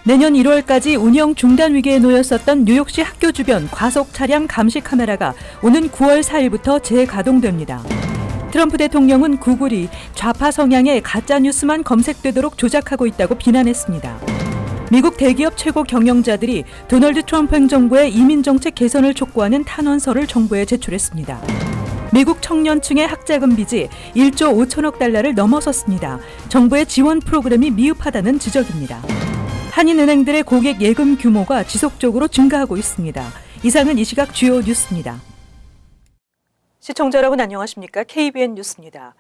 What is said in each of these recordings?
내년 1월까지 운영 중단 위기에 놓였었던 뉴욕시 학교 주변 과속 차량 감시 카메라가 오는 9월 4일부터 재가동됩니다. 트럼프 대통령은 구글이 좌파 성향의 가짜뉴스만 검색되도록 조작하고 있다고 비난했습니다. 미국 대기업 최고 경영자들이 도널드 트럼프 행정부의 이민정책 개선을 촉구하는 탄원서를 정부에 제출했습니다. 미국 청년층의 학자금 빚이 1조 5천억 달러를 넘어섰습니다. 정부의 지원 프로그램이 미흡하다는 지적입니다. 한인은행들의 고객 예금 규모가 지속적으로 증가하고 있습니다. 이상은 이 시각 주요 뉴스입니다. 시청자 여러분 안녕하십니까? KBN 뉴스입니다.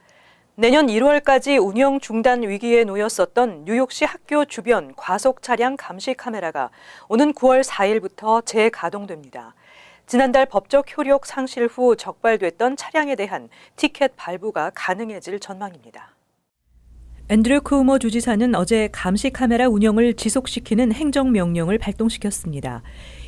내년 1월까지 운영 중단 위기에 놓였었던 뉴욕시 학교 주변 과속 차량 감시 카메라가 오는 9월 4일부터 재가동됩니다. 지난달 법적 효력 상실 후 적발됐던 차량에 대한 티켓 발부가 가능해질 전망입니다. 앤드류 쿠오모 주지사는 어제 감시 카메라 운영을 지속시키는 행정명령을 발동시켰습니다.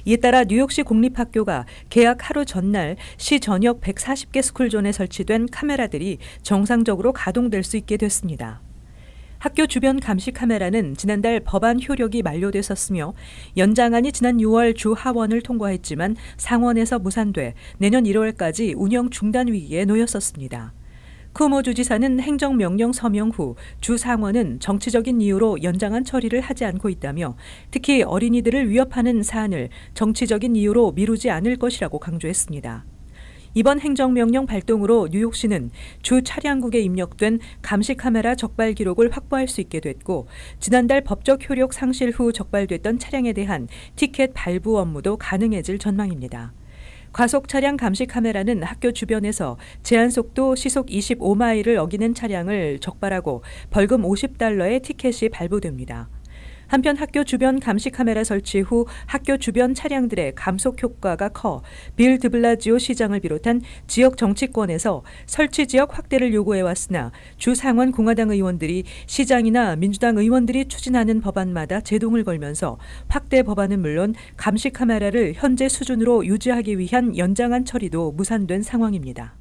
이에 따라 뉴욕시 공립학교가 개학 하루 전날 시 전역 140개 스쿨존에 설치된 카메라들이 정상적으로 가동될 수 있게 됐습니다. 학교 주변 감시 카메라는 지난달 법안 효력이 만료됐었으며 연장안이 지난 6월 주 하원을 통과했지만 상원에서 무산돼 내년 1월까지 운영 중단 위기에 놓였었습니다. 쿠오모 주지사는 행정명령 서명 후 주 상원은 정치적인 이유로 연장안 처리를 하지 않고 있다며 특히 어린이들을 위협하는 사안을 정치적인 이유로 미루지 않을 것이라고 강조했습니다. 이번 행정명령 발동으로 뉴욕시는 주 차량국에 입력된 감시 카메라 적발 기록을 확보할 수 있게 됐고 지난달 법적 효력 상실 후 적발됐던 차량에 대한 티켓 발부 업무도 가능해질 전망입니다. 과속 차량 감시 카메라는 학교 주변에서 제한속도 시속 25마일을 어기는 차량을 적발하고 벌금 $50의 티켓이 발부됩니다. 한편 학교 주변 감시 카메라 설치 후 학교 주변 차량들의 감속 효과가 커 빌 드블라지오 시장을 비롯한 지역 정치권에서 설치 지역 확대를 요구해왔으나 주 상원 공화당 의원들이 시장이나 민주당 의원들이 추진하는 법안마다 제동을 걸면서 확대 법안은 물론 감시 카메라를 현재 수준으로 유지하기 위한 연장안 처리도 무산된 상황입니다.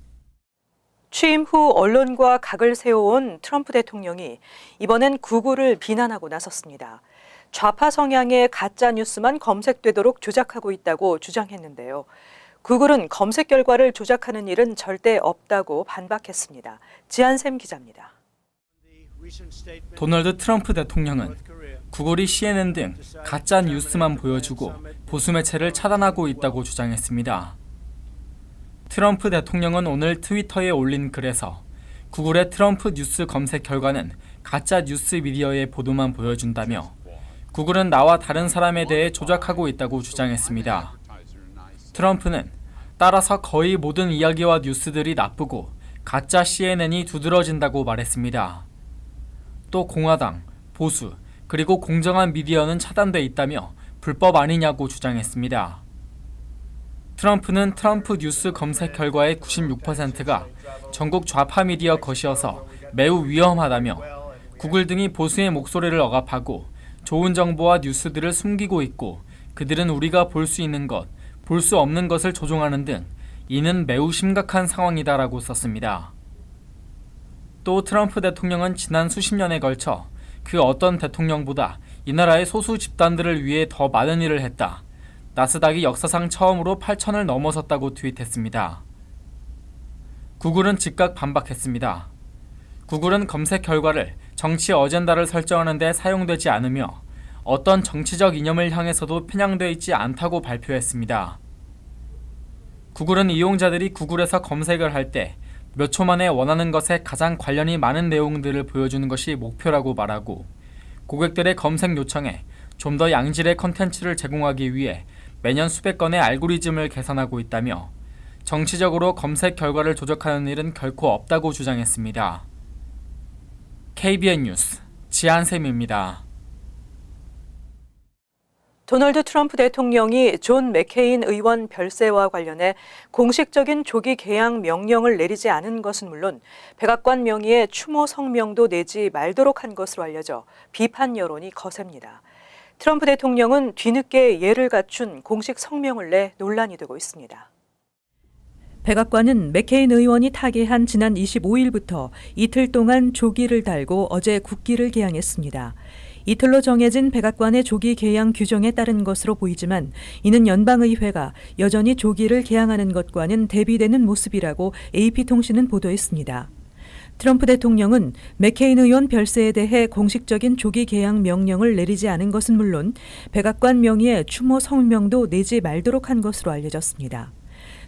취임 후 언론과 각을 세워온 트럼프 대통령이 이번엔 구글을 비난하고 나섰습니다. 좌파 성향의 가짜 뉴스만 검색되도록 조작하고 있다고 주장했는데요. 구글은 검색 결과를 조작하는 일은 절대 없다고 반박했습니다. 지한샘 기자입니다. 도널드 트럼프 대통령은 구글이 CNN 등 가짜 뉴스만 보여주고 보수 매체를 차단하고 있다고 주장했습니다. 트럼프 대통령은 오늘 트위터에 올린 글에서 구글의 트럼프 뉴스 검색 결과는 가짜 뉴스 미디어의 보도만 보여준다며 구글은 나와 다른 사람에 대해 조작하고 있다고 주장했습니다. 트럼프는 따라서 거의 모든 이야기와 뉴스들이 나쁘고 가짜 CNN이 두드러진다고 말했습니다. 또 공화당, 보수, 그리고 공정한 미디어는 차단돼 있다며 불법 아니냐고 주장했습니다. 트럼프는 트럼프 뉴스 검색 결과의 96%가 전국 좌파 미디어 것이어서 매우 위험하다며 구글 등이 보수의 목소리를 억압하고 좋은 정보와 뉴스들을 숨기고 있고 그들은 우리가 볼 수 있는 것, 볼 수 없는 것을 조종하는 등 이는 매우 심각한 상황이다라고 썼습니다. 또 트럼프 대통령은 지난 수십 년에 걸쳐 그 어떤 대통령보다 이 나라의 소수 집단들을 위해 더 많은 일을 했다. 나스닥이 역사상 처음으로 8,000을 넘어섰다고 트윗했습니다. 구글은 즉각 반박했습니다. 구글은 검색 결과를 정치 어젠다를 설정하는 데 사용되지 않으며 어떤 정치적 이념을 향해서도 편향되어 있지 않다고 발표했습니다. 구글은 이용자들이 구글에서 검색을 할 때 몇 초 만에 원하는 것에 가장 관련이 많은 내용들을 보여주는 것이 목표라고 말하고 고객들의 검색 요청에 좀 더 양질의 컨텐츠를 제공하기 위해 매년 수백 건의 알고리즘을 개선하고 있다며 정치적으로 검색 결과를 조작하는 일은 결코 없다고 주장했습니다. KBN 뉴스 지한샘입니다. 도널드 트럼프 대통령이 존 맥케인 의원 별세와 관련해 공식적인 조기 개항 명령을 내리지 않은 것은 물론 백악관 명의의 추모 성명도 내지 말도록 한 것으로 알려져 비판 여론이 거셉니다. 트럼프 대통령은 뒤늦게 예를 갖춘 공식 성명을 내 논란이 되고 있습니다. 백악관은 맥케인 의원이 타계한 지난 25일부터 이틀 동안 조기를 달고 어제 국기를 개항했습니다. 이틀로 정해진 백악관의 조기 개양 규정에 따른 것으로 보이지만 이는 연방의회가 여전히 조기를 개양하는 것과는 대비되는 모습이라고 AP통신은 보도했습니다. 트럼프 대통령은 맥케인 의원 별세에 대해 공식적인 조기 개양 명령을 내리지 않은 것은 물론 백악관 명의의 추모 성명도 내지 말도록 한 것으로 알려졌습니다.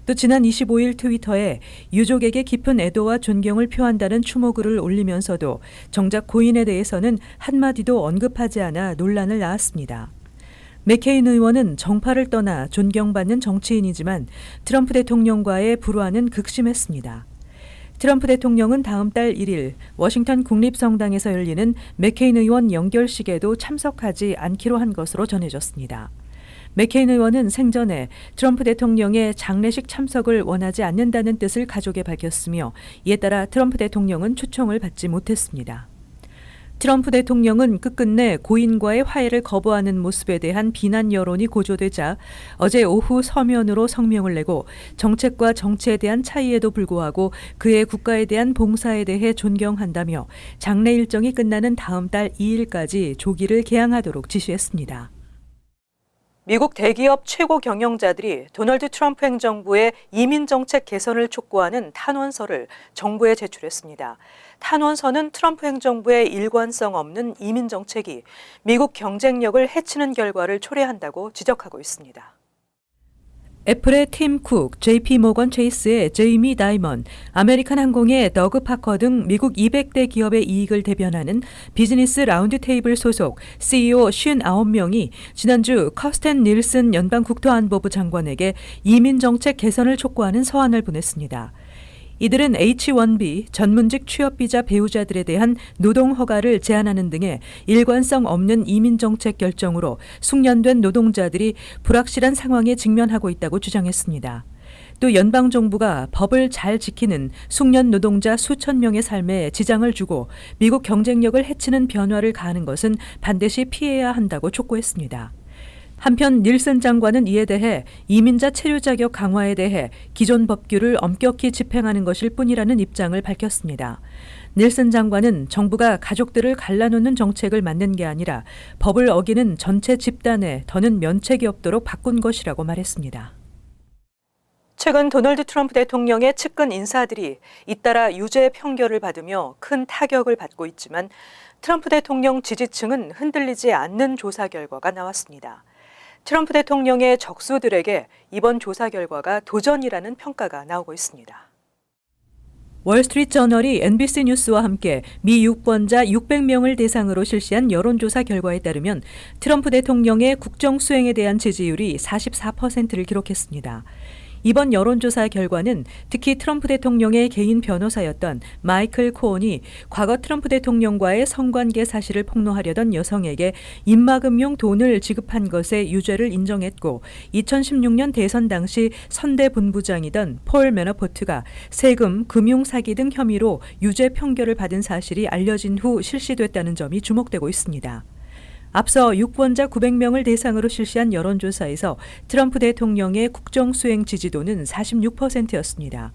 또 지난 25일 트위터에 유족에게 깊은 애도와 존경을 표한다는 추모글을 올리면서도 정작 고인에 대해서는 한마디도 언급하지 않아 논란을 낳았습니다. 맥케인 의원은 정파를 떠나 존경받는 정치인이지만 트럼프 대통령과의 불화는 극심했습니다. 트럼프 대통령은 다음 달 1일 워싱턴 국립성당에서 열리는 맥케인 의원 영결식에도 참석하지 않기로 한 것으로 전해졌습니다. 맥케인 의원은 생전에 트럼프 대통령의 장례식 참석을 원하지 않는다는 뜻을 가족에 밝혔으며 이에 따라 트럼프 대통령은 초청을 받지 못했습니다. 트럼프 대통령은 끝끝내 고인과의 화해를 거부하는 모습에 대한 비난 여론이 고조되자 어제 오후 서면으로 성명을 내고 정책과 정치에 대한 차이에도 불구하고 그의 국가에 대한 봉사에 대해 존경한다며 장례 일정이 끝나는 다음 달 2일까지 조기를 개양하도록 지시했습니다. 미국 대기업 최고 경영자들이 도널드 트럼프 행정부의 이민 정책 개선을 촉구하는 탄원서를 정부에 제출했습니다. 탄원서는 트럼프 행정부의 일관성 없는 이민 정책이 미국 경쟁력을 해치는 결과를 초래한다고 지적하고 있습니다. 애플의 팀 쿡, JP 모건 체이스의 제이미 다이먼, 아메리칸 항공의 더그 파커 등 미국 200대 기업의 이익을 대변하는 비즈니스 라운드 테이블 소속 CEO 59명이 지난주 커스텐 닐슨 연방국토안보부 장관에게 이민 정책 개선을 촉구하는 서한을 보냈습니다. 이들은 H-1B, 전문직 취업비자 배우자들에 대한 노동 허가를 제한하는 등의 일관성 없는 이민정책 결정으로 숙련된 노동자들이 불확실한 상황에 직면하고 있다고 주장했습니다. 또 연방정부가 법을 잘 지키는 숙련 노동자 수천 명의 삶에 지장을 주고 미국 경쟁력을 해치는 변화를 가하는 것은 반드시 피해야 한다고 촉구했습니다. 한편 닐슨 장관은 이에 대해 이민자 체류 자격 강화에 대해 기존 법규를 엄격히 집행하는 것일 뿐이라는 입장을 밝혔습니다. 닐슨 장관은 정부가 가족들을 갈라놓는 정책을 만든 게 아니라 법을 어기는 전체 집단에 더는 면책이 없도록 바꾼 것이라고 말했습니다. 최근 도널드 트럼프 대통령의 측근 인사들이 잇따라 유죄 판결을 받으며 큰 타격을 받고 있지만 트럼프 대통령 지지층은 흔들리지 않는 조사 결과가 나왔습니다. 트럼프 대통령의 적수들에게 이번 조사 결과가 도전이라는 평가가 나오고 있습니다. 월스트리트저널이 NBC 뉴스와 함께 미 유권자 600명을 대상으로 실시한 여론조사 결과에 따르면 트럼프 대통령의 국정 수행에 대한 지지율이 44%를 기록했습니다. 이번 여론조사 결과는 특히 트럼프 대통령의 개인 변호사였던 마이클 코온이 과거 트럼프 대통령과의 성관계 사실을 폭로하려던 여성에게 입막음용 돈을 지급한 것에 유죄를 인정했고 2016년 대선 당시 선대 본부장이던 폴 매너포트가 세금, 금융 사기 등 혐의로 유죄 판결을 받은 사실이 알려진 후 실시됐다는 점이 주목되고 있습니다. 앞서 유권자 900명을 대상으로 실시한 여론조사에서 트럼프 대통령의 국정 수행 지지도는 46%였습니다.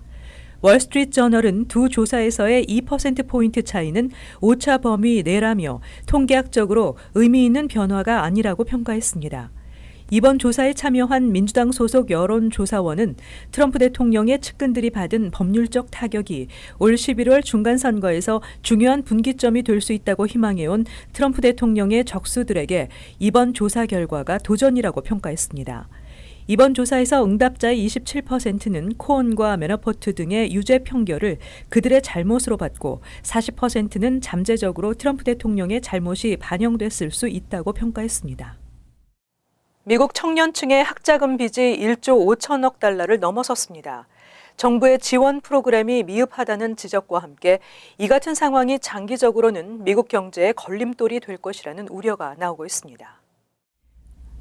월스트리트저널은 두 조사에서의 2%포인트 차이는 오차 범위 내라며 통계학적으로 의미 있는 변화가 아니라고 평가했습니다. 이번 조사에 참여한 민주당 소속 여론조사원은 트럼프 대통령의 측근들이 받은 법률적 타격이 올 11월 중간선거에서 중요한 분기점이 될 수 있다고 희망해온 트럼프 대통령의 적수들에게 이번 조사 결과가 도전이라고 평가했습니다. 이번 조사에서 응답자의 27%는 코온과 매너포트 등의 유죄 판결을 그들의 잘못으로 봤고 40%는 잠재적으로 트럼프 대통령의 잘못이 반영됐을 수 있다고 평가했습니다. 미국 청년층의 학자금 빚이 1조 5천억 달러를 넘어섰습니다. 정부의 지원 프로그램이 미흡하다는 지적과 함께 이 같은 상황이 장기적으로는 미국 경제에 걸림돌이 될 것이라는 우려가 나오고 있습니다.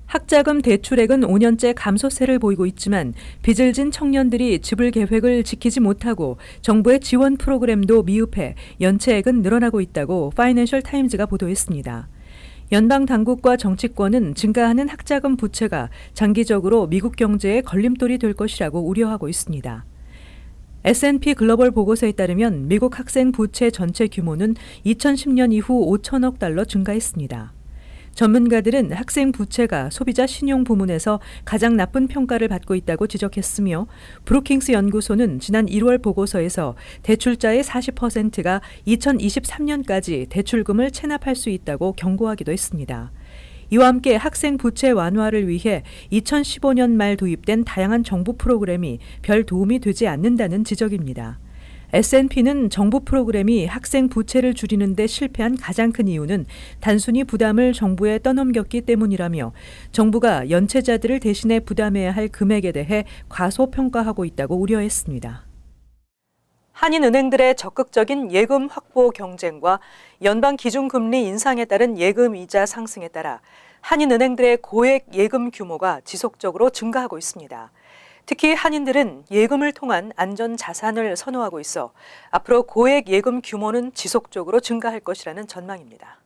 학자금 대출액은 5년째 감소세를 보이고 있지만 빚을 진 청년들이 지불 계획을 지키지 못하고 정부의 지원 프로그램도 미흡해 연체액은 늘어나고 있다고 파이낸셜 타임즈가 보도했습니다. 연방 당국과 정치권은 증가하는 학자금 부채가 장기적으로 미국 경제에 걸림돌이 될 것이라고 우려하고 있습니다. S&P 글로벌 보고서에 따르면 미국 학생 부채 전체 규모는 2010년 이후 5천억 달러 증가했습니다. 전문가들은 학생 부채가 소비자 신용 부문에서 가장 나쁜 평가를 받고 있다고 지적했으며 브루킹스 연구소는 지난 1월 보고서에서 대출자의 40%가 2023년까지 대출금을 체납할 수 있다고 경고하기도 했습니다. 이와 함께 학생 부채 완화를 위해 2015년 말 도입된 다양한 정부 프로그램이 별 도움이 되지 않는다는 지적입니다. S&P는 정부 프로그램이 학생 부채를 줄이는 데 실패한 가장 큰 이유는 단순히 부담을 정부에 떠넘겼기 때문이라며 정부가 연체자들을 대신해 부담해야 할 금액에 대해 과소평가하고 있다고 우려했습니다. 한인은행들의 적극적인 예금 확보 경쟁과 연방 기준금리 인상에 따른 예금 이자 상승에 따라 한인은행들의 고액 예금 규모가 지속적으로 증가하고 있습니다. 특히 한인들은 예금을 통한 안전 자산을 선호하고 있어 앞으로 고액 예금 규모는 지속적으로 증가할 것이라는 전망입니다.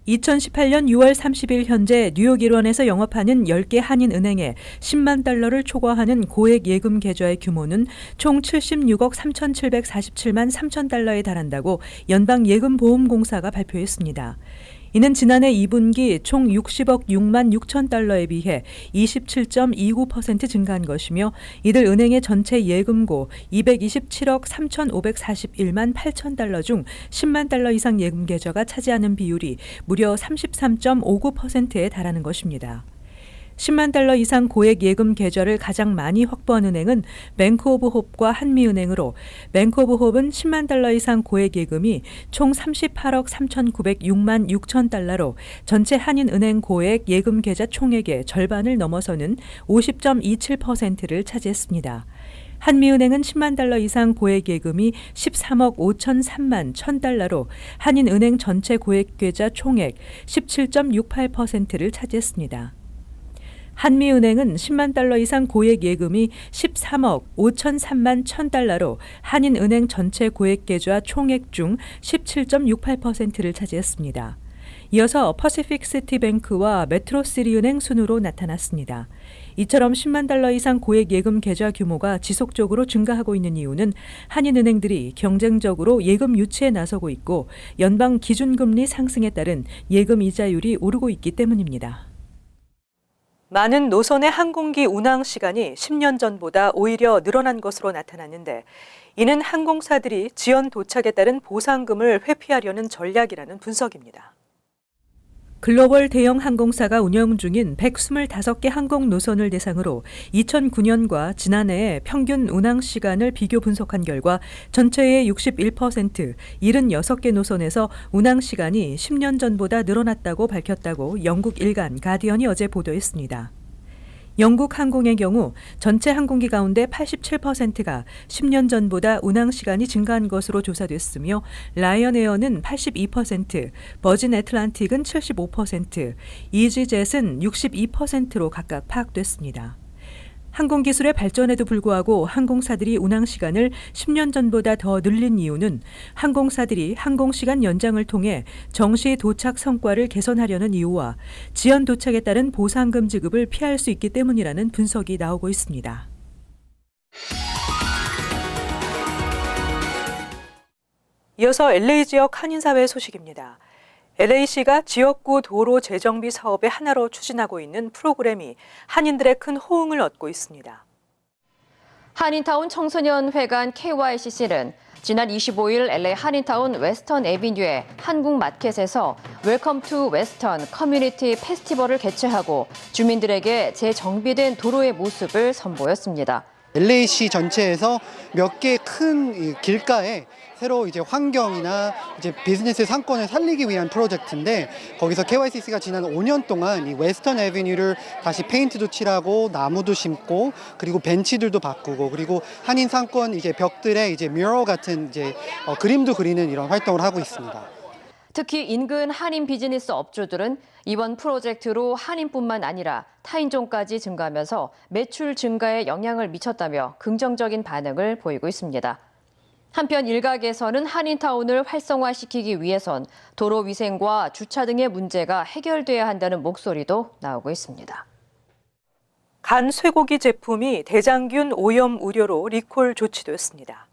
2018년 6월 30일 현재 뉴욕 일원에서 영업하는 10개 한인은행에 10만 달러를 초과하는 고액 예금 계좌의 규모는 총 76억 3,747만 3천 달러에 달한다고 연방예금보험공사가 발표했습니다. 이는 지난해 2분기 총 60억 6만 6천 달러에 비해 27.29% 증가한 것이며 이들 은행의 전체 예금고 227억 3,541만 8천 달러 중 10만 달러 이상 예금 계좌가 차지하는 비율이 무려 33.59%에 달하는 것입니다. 10만 달러 이상 고액 예금 계좌를 가장 많이 확보한 은행은 뱅크 오브 홉과 한미은행으로 뱅크 오브 홉은 10만 달러 이상 고액 예금이 총 38억 3,906만 6천 달러로 전체 한인은행 고액 예금 계좌 총액의 절반을 넘어서는 50.27%를 차지했습니다. 한미은행은 10만 달러 이상 고액 예금이 13억 5,003만 1,000달러로 한인은행 전체 고액 계좌 총액 17.68%를 차지했습니다. 한미은행은 10만 달러 이상 고액 예금이 13억 5,003만 1,000달러로 한인은행 전체 고액 계좌 총액 중 17.68%를 차지했습니다. 이어서 퍼시픽시티뱅크와 메트로시티은행 순으로 나타났습니다. 이처럼 10만 달러 이상 고액 예금 계좌 규모가 지속적으로 증가하고 있는 이유는 한인은행들이 경쟁적으로 예금 유치에 나서고 있고 연방 기준금리 상승에 따른 예금 이자율이 오르고 있기 때문입니다. 많은 노선의 항공기 운항 시간이 10년 전보다 오히려 늘어난 것으로 나타났는데 이는 항공사들이 지연 도착에 따른 보상금을 회피하려는 전략이라는 분석입니다. 글로벌 대형 항공사가 운영 중인 125개 항공 노선을 대상으로 2009년과 지난해의 평균 운항 시간을 비교 분석한 결과 전체의 61%, 76개 노선에서 운항 시간이 10년 전보다 늘어났다고 밝혔다고 영국 일간 가디언이 어제 보도했습니다. 영국 항공의 경우 전체 항공기 가운데 87%가 10년 전보다 운항 시간이 증가한 것으로 조사됐으며 라이언에어는 82%, 버진 애틀란틱은 75%, 이지젯은 62%로 각각 파악됐습니다. 항공기술의 발전에도 불구하고 항공사들이 운항 시간을 10년 전보다 더 늘린 이유는 항공사들이 항공시간 연장을 통해 정시 도착 성과를 개선하려는 이유와 지연 도착에 따른 보상금 지급을 피할 수 있기 때문이라는 분석이 나오고 있습니다. 이어서 LA 지역 한인사회 소식입니다. LA시가 지역구 도로 재정비 사업의 하나로 추진하고 있는 프로그램이 한인들의 큰 호응을 얻고 있습니다. 한인타운 청소년회관 KYCC는 지난 25일 LA 한인타운 웨스턴 애비뉴의 한국마켓에서 웰컴 투 웨스턴 커뮤니티 페스티벌을 개최하고 주민들에게 재정비된 도로의 모습을 선보였습니다. LA시 전체에서 몇 개 큰 길가에 새로 이제 환경이나 이제 비즈니스 상권을 살리기 위한 프로젝트인데 거기서 KYCC가 지난 5년 동안 이 웨스턴 애비뉴를 다시 페인트도 칠하고 나무도 심고 그리고 벤치들도 바꾸고 그리고 한인 상권 이제 벽들에 이제 뮤럴 같은 이제 그림도 그리는 이런 활동을 하고 있습니다. 특히 인근 한인 비즈니스 업주들은 이번 프로젝트로 한인뿐만 아니라 타인종까지 증가하면서 매출 증가에 영향을 미쳤다며 긍정적인 반응을 보이고 있습니다. 한편 일각에서는 한인타운을 활성화시키기 위해선 도로 위생과 주차 등의 문제가 해결돼야 한다는 목소리도 나오고 있습니다. 간 쇠고기 제품이 대장균 오염 우려로 리콜 조치됐습니다.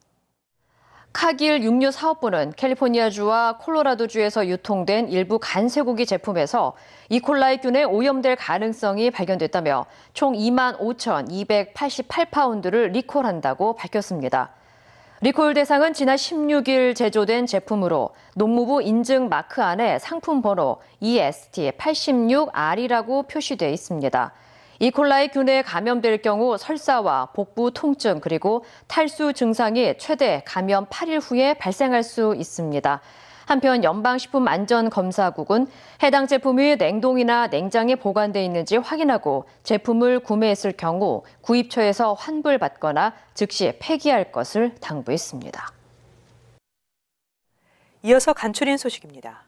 카길 육류사업부는 캘리포니아주와 콜로라도주에서 유통된 일부 간 쇠고기 제품에서 이콜라이균에 오염될 가능성이 발견됐다며 총 25,288파운드를 리콜한다고 밝혔습니다. 리콜 대상은 지난 16일 제조된 제품으로 농무부 인증 마크 안에 상품 번호 EST86R이라고 표시돼 있습니다. 이콜라이 균에 감염될 경우 설사와 복부 통증 그리고 탈수 증상이 최대 감염 8일 후에 발생할 수 있습니다. 한편 연방식품안전검사국은 해당 제품이 냉동이나 냉장에 보관돼 있는지 확인하고 제품을 구매했을 경우 구입처에서 환불받거나 즉시 폐기할 것을 당부했습니다. 이어서 간추린 소식입니다.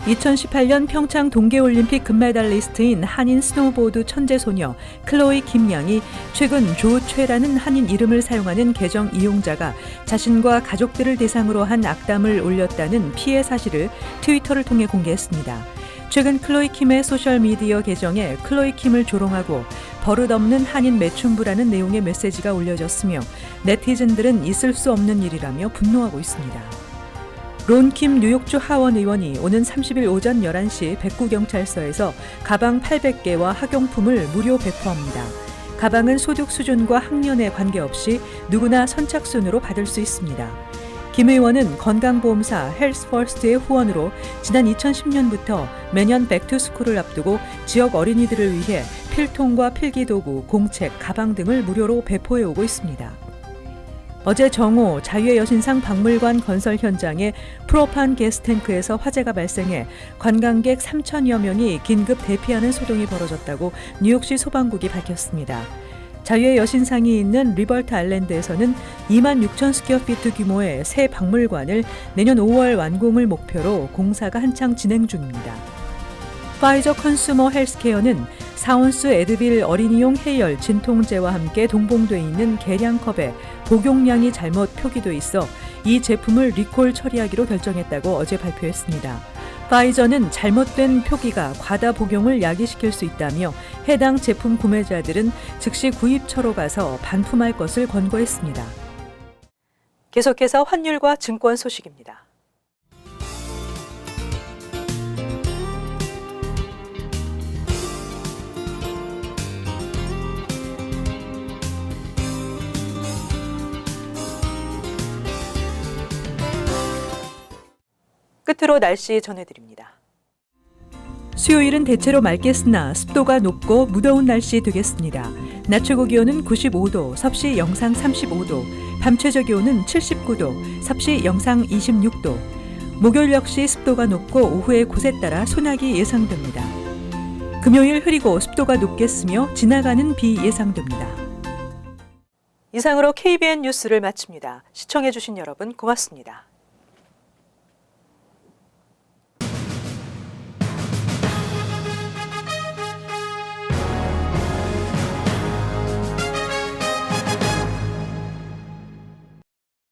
2018년 평창 동계올림픽 금메달리스트인 한인 스노우보드 천재소녀 클로이 김 양이 최근 조최라는 한인 이름을 사용하는 계정 이용자가 자신과 가족들을 대상으로 한 악담을 올렸다는 피해 사실을 트위터를 통해 공개했습니다. 최근 클로이 킴의 소셜미디어 계정에 클로이 킴을 조롱하고 버릇없는 한인 매춘부라는 내용의 메시지가 올려졌으며 네티즌들은 있을 수 없는 일이라며 분노하고 있습니다. 론킴 뉴욕주 하원 의원이 오는 30일 오전 11시 백구경찰서에서 가방 800개와 학용품을 무료 배포합니다. 가방은 소득 수준과 학년에 관계없이 누구나 선착순으로 받을 수 있습니다. 김 의원은 건강보험사 헬스퍼스트의 후원으로 지난 2010년부터 매년 백투스쿨을 앞두고 지역 어린이들을 위해 필통과 필기도구, 공책, 가방 등을 무료로 배포해 오고 있습니다. 어제 정오 자유의 여신상 박물관 건설 현장에 프로판 가스탱크에서 화재가 발생해 관광객 3천여 명이 긴급 대피하는 소동이 벌어졌다고 뉴욕시 소방국이 밝혔습니다. 자유의 여신상이 있는 리버트 아일랜드에서는 2만 6천 스퀘어피트 규모의 새 박물관을 내년 5월 완공을 목표로 공사가 한창 진행 중입니다. 파이저 컨슈머 헬스케어는 사온스 에드빌 어린이용 해열 진통제와 함께 동봉돼 있는 계량컵에 복용량이 잘못 표기돼 있어 이 제품을 리콜 처리하기로 결정했다고 어제 발표했습니다. 파이저는 잘못된 표기가 과다 복용을 야기시킬 수 있다며 해당 제품 구매자들은 즉시 구입처로 가서 반품할 것을 권고했습니다. 계속해서 환율과 증권 소식입니다. 끝으로 날씨 전해드립니다. 수요일은 대체로 맑겠으나 습도가 높고 무더운 날씨 되겠습니다. 낮 최고 기온은 95도, 섭씨 영상 35도, 밤 최저 기온은 79도, 섭씨 영상 26도. 목요일 역시 습도가 높고 오후에 곳에 따라 소낙이 예상됩니다. 금요일 흐리고 습도가 높겠으며 지나가는 비 예상됩니다. 이상으로 KBN 뉴스를 마칩니다. 시청해주신 여러분 고맙습니다.